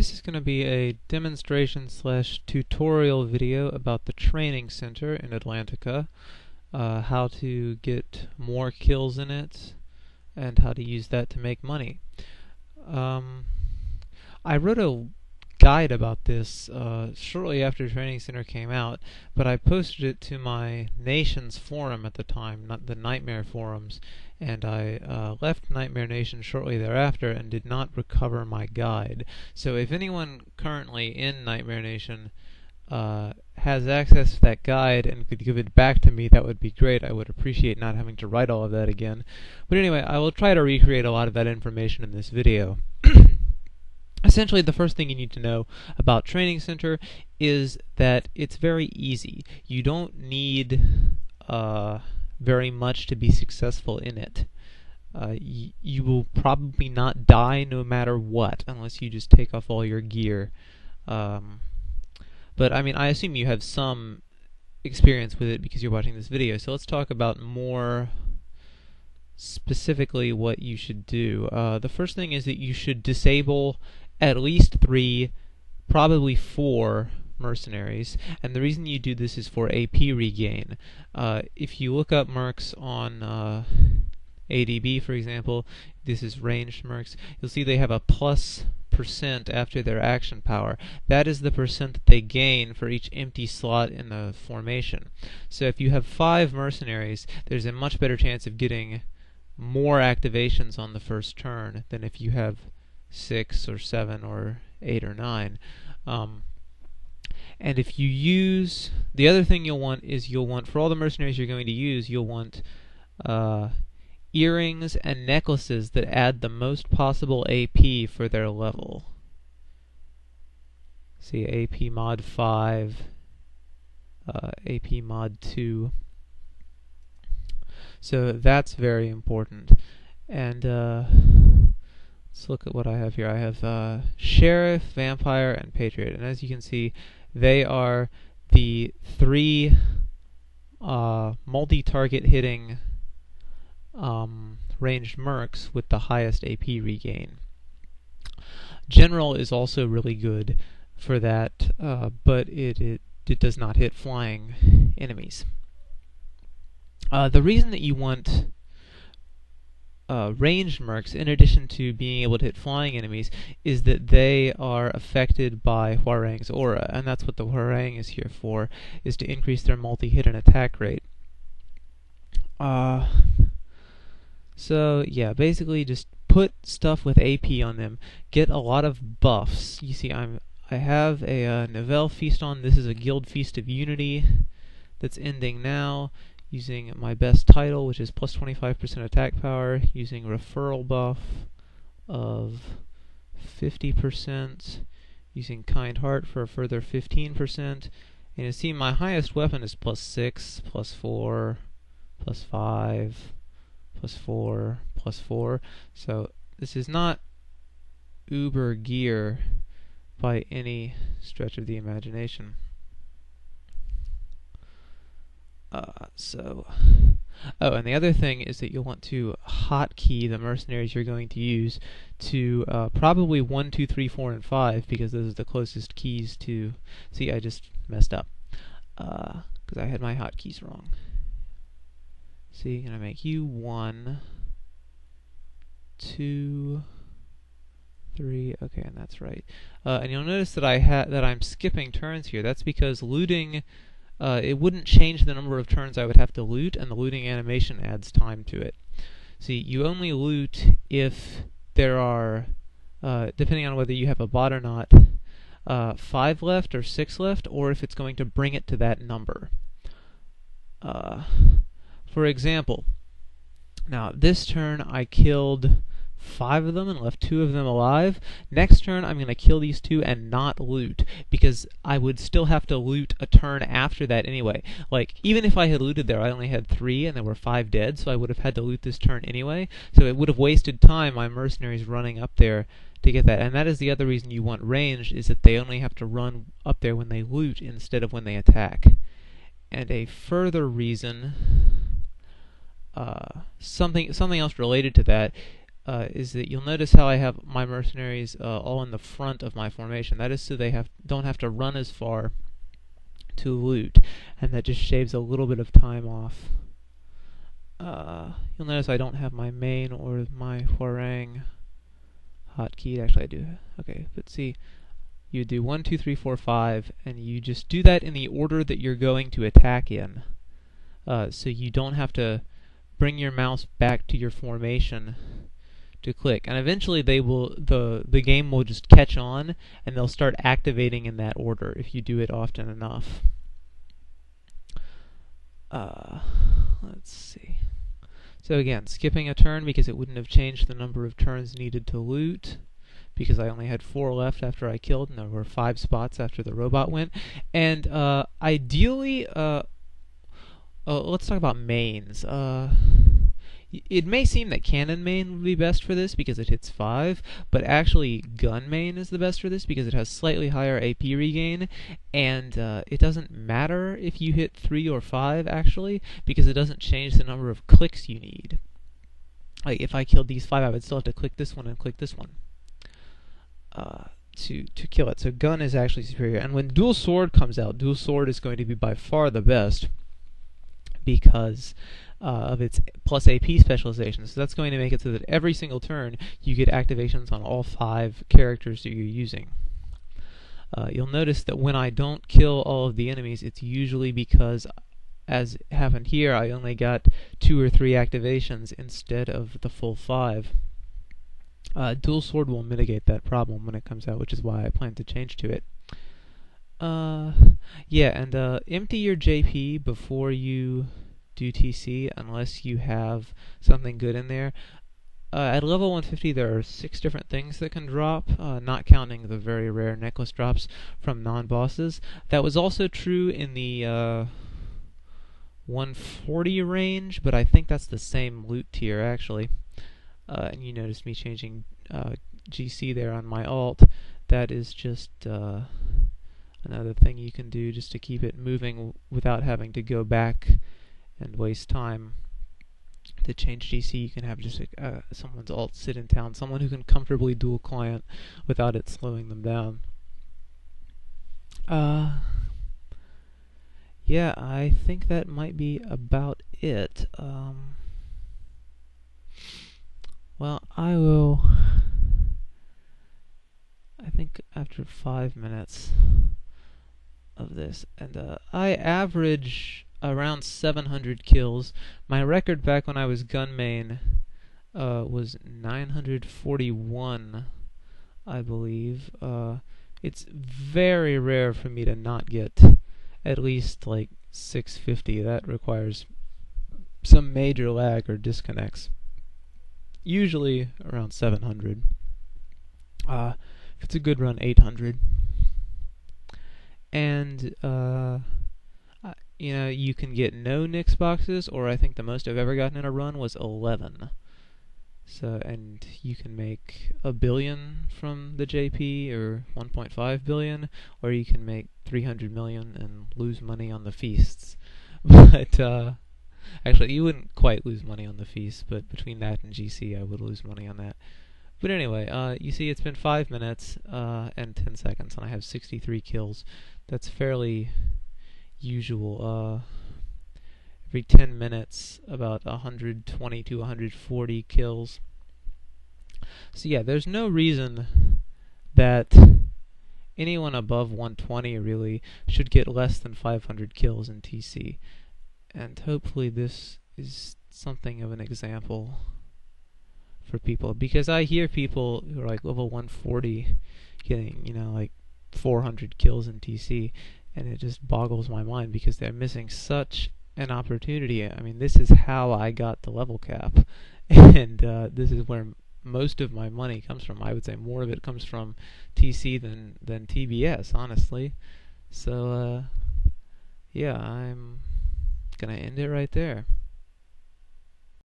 This is going to be a demonstration slash tutorial video about the training center in Atlantica, how to get more kills in it, and how to use that to make money. I wrote a guide about this shortly after Training Center came out, but I posted it to my Nation's forum at the time, not the Nightmare forums, and I left Nightmare Nation shortly thereafter and did not recover my guide. So if anyone currently in Nightmare Nation has access to that guide and could give it back to me, that would be great. I would appreciate not having to write all of that again. But anyway, I will try to recreate a lot of that information in this video. Essentially, the first thing you need to know about Training Center is that it's very easy. You don't need very much to be successful in it. You will probably not die no matter what, unless you just take off all your gear. But I mean, I assume you have some experience with it because you're watching this video. So let's talk about more specifically what you should do. The first thing is that you should disable at least 3, probably 4 mercenaries, and the reason you do this is for AP regain. If you look up mercs on ADB, for example, this is ranged mercs, you'll see they have a +% after their action power. That is the percent that they gain for each empty slot in the formation. So if you have 5 mercenaries, there's a much better chance of getting more activations on the first turn than if you have 6 or 7 or 8 or 9. And if you use, the other thing you'll want is for all the mercenaries you're going to use, you'll want earrings and necklaces that add the most possible AP for their level. See, AP mod 5, AP mod 2. So that's very important. And let's look at what I have here. I have Sheriff, Vampire, and Patriot. And as you can see, they are the 3 multi-target hitting ranged mercs with the highest AP regain. General is also really good for that, but it does not hit flying enemies. The reason that you want ranged mercs, in addition to being able to hit flying enemies, is that they are affected by Hwarang's aura, and that's what the Hwarang is here for, is to increase their multi-hit and attack rate. So yeah, basically just put stuff with AP on them. Get a lot of buffs. You see, I have a Novell Feast on. This is a Guild Feast of Unity that's ending now, using my best title, which is plus 25% attack power, using referral buff of 50%, using Kind Heart for a further 15%, and you see my highest weapon is plus 6, plus 4, plus 5, plus 4, plus 4. So this is not uber gear by any stretch of the imagination. And the other thing is that you'll want to hotkey the mercenaries you're going to use to probably 1, 2, 3, 4, and 5, because those are the closest keys to... See, I just messed up because I had my hotkeys wrong. See, and I make you 1, 2, 3. Okay, and that's right. And you'll notice that I'm skipping turns here. That's because looting. It wouldn't change the number of turns I would have to loot, and the looting animation adds time to it. See, you only loot if there are, depending on whether you have a bot or not, 5 left or 6 left, or if it's going to bring it to that number. For example, now this turn I killed 5 of them and left 2 of them alive. Next turn I'm going to kill these 2 and not loot, because I would still have to loot a turn after that anyway. Like, even if I had looted there, I only had 3 and there were 5 dead, so I would have had to loot this turn anyway. So it would have wasted time, my mercenaries running up there to get that. And that is the other reason you want ranged, is that they only have to run up there when they loot instead of when they attack. And a further reason, something else related to that, is that you'll notice how I have my mercenaries all in the front of my formation. That is so they don't have to run as far to loot, and that just shaves a little bit of time off. You'll notice I don't have my main or my Hwarang hotkeyed. Actually, I do. Okay, but see, you do 1, 2, 3, 4, 5, and you just do that in the order that you're going to attack in. So you don't have to bring your mouse back to your formation to click, and eventually the game will just catch on, and they'll start activating in that order if you do it often enough. Let's see. So again, skipping a turn because it wouldn't have changed the number of turns needed to loot, because I only had 4 left after I killed, and there were 5 spots after the robot went. And ideally, let's talk about mains. It may seem that cannon main would be best for this because it hits 5, but actually gun main is the best for this because it has slightly higher AP regain, and it doesn't matter if you hit 3 or 5 actually, because it doesn't change the number of clicks you need. Like if I killed these 5, I would still have to click this one and click this one to kill it. So gun is actually superior, and when dual sword comes out, dual sword is going to be by far the best because of its plus AP specialization. So that's going to make it so that every single turn you get activations on all 5 characters that you're using. You'll notice that when I don't kill all of the enemies, it's usually because, as happened here, I only got 2 or 3 activations instead of the full 5. Dual sword will mitigate that problem when it comes out, which is why I plan to change to it. Yeah, and empty your JP before you do TC unless you have something good in there. At level 150 there are 6 different things that can drop, not counting the very rare necklace drops from non-bosses. That was also true in the 140 range, but I think that's the same loot tier actually. And you notice me changing GC there on my alt. That is just another thing you can do just to keep it moving without having to go back and waste time. To change GC, you can have just someone's alt sit in town, someone who can comfortably dual client without it slowing them down. Yeah, I think that might be about it. Well, I think after 5 minutes of this, and I average around 700 kills. My record back when I was gun main was 941, I believe. It's very rare for me to not get at least like 650. That requires some major lag or disconnects. Usually around 700. If it's a good run, 800. And you know, you can get no Nix boxes, or I think the most I've ever gotten in a run was 11. So, and you can make $1 billion from the JP, or 1.5 billion, or you can make 300 million and lose money on the feasts. But actually, you wouldn't quite lose money on the feast, but between that and GC, I would lose money on that. But anyway, you see, it's been 5 minutes and 10 seconds, and I have 63 kills. That's fairly usual. Every 10 minutes, about 120 to 140 kills. So yeah, there's no reason that anyone above 120 really should get less than 500 kills in TC. And hopefully this is something of an example for people, because I hear people who are like level 140 getting, you know, like 400 kills in TC, and it just boggles my mind because they're missing such an opportunity. I mean, this is how I got the level cap, and this is where most of my money comes from. I would say more of it comes from TC than TBS, honestly. So yeah, I'm gonna end it right there.